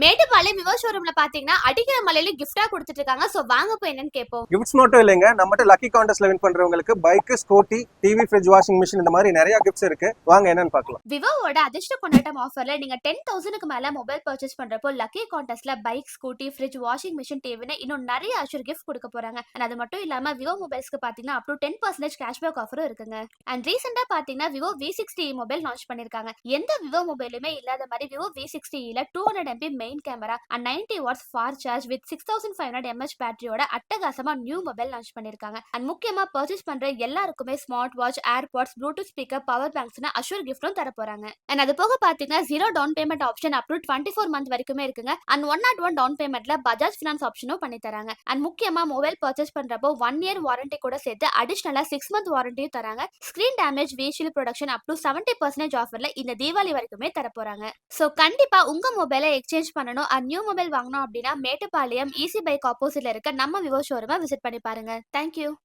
Mettupalayam Vivo ஷோரூம்ல பாத்தீங்கன்னா அடிக்கிற மலையில கிஃப்டா கொடுத்துட்டு இருக்காங்க. சோ வாங்க போய் என்னன்னு கேட்போம். கிஃப்ட்ஸ் மட்டும் இல்லைங்க, நம்மகிட்ட லக்கி கான்டெஸ்ட்ல வின் பண்றவங்களுக்கு bike, scooty, TV, fridge, washing machine இந்த மாதிரி நிறைய கிஃப்ட்ஸ் இருக்கு. வாங்க என்னன்னு பார்க்கலாம். விவோவோட அதிர்ஷ்ட கொண்டாட்டம் ஆஃபர்ல நீங்க 10,000க்கு மேல மொபைல் பர்ச்சேஸ் பண்றப்போ லக்கி கான்டெஸ்ட்ல bike, scooty, fridge, washing machine, டிவின்னு இன்னும் நிறைய அஷூர் கிஃப்ட் கொடுக்க போறாங்க. அண்ட் அது மட்டும் இல்லாம விவோ மொபைல்ஸ்க்கு பாத்தீங்கன்னா அப் டு 10% கேஷ்பேக் ஆஃபரும் இருக்குங்க. அண்ட் ரீசெண்டா பாத்தீங்கன்னா விவோ V60 மொபைல் லான்ச் பண்ணிருக்காங்க. எந்த விவோ மொபைலுமே இல்லாத மாதிரி விவோ V60 ல 200 MB main camera and 90 watts ஃபார் சார்ஜ் வித் 6500 mAh பேட்டரியோட அட்டகாசமா நியூ மொபைல் லான்ச் பண்ணிருக்காங்க. அண்ட் முக்கியமா பர்ச்சேஸ் பண்ற எல்லாருக்குமே smart watch, airpods, bluetooth speaker, power பேங்க்ஸ்னு அஷூர் கிஃப்டும் தர போறாங்க. அண்ட் அது போக பாத்தீங்கன்னா zero down payment option up to 24 month வரைக்குமே இருக்குங்க. அண்ட் 101 டவுன் பேமெண்ட்ல பஜாஜ் ஃபினான்ஸ் ஆப்ஷனும் பண்ணி தராங்க. அண்ட் முக்கியமா மொபைல் பர்ச்சேஸ் பண்றப்போ 1 இயர் வாரண்டி கூட சேர்த்து அடிஷனலா 6 மந்த் வாரண்டியும் தராங்க. ஸ்கிரீன் டேமேஜ், வீஷில் ப்ரொடக்ஷன் அப் டு 70% ஆஃபர்ல இந்த தீபாவளி வரைக்குமே தர போறாங்க. சோ கண்டிப்பா உங்க மொபைலை எக்ஸ்சேஞ்ச் பண்ணணும் அண்ட் நியூ மொபைல் வாங்கணும் அப்படின்னா மேட்டுப்பாளையம் ஈசி பைக் ஆப்போசிட்ல இருக்க நம்ம விவோ ஷோரூமை விசிட் பண்ணி பாருங்க. தேங்க்யூ.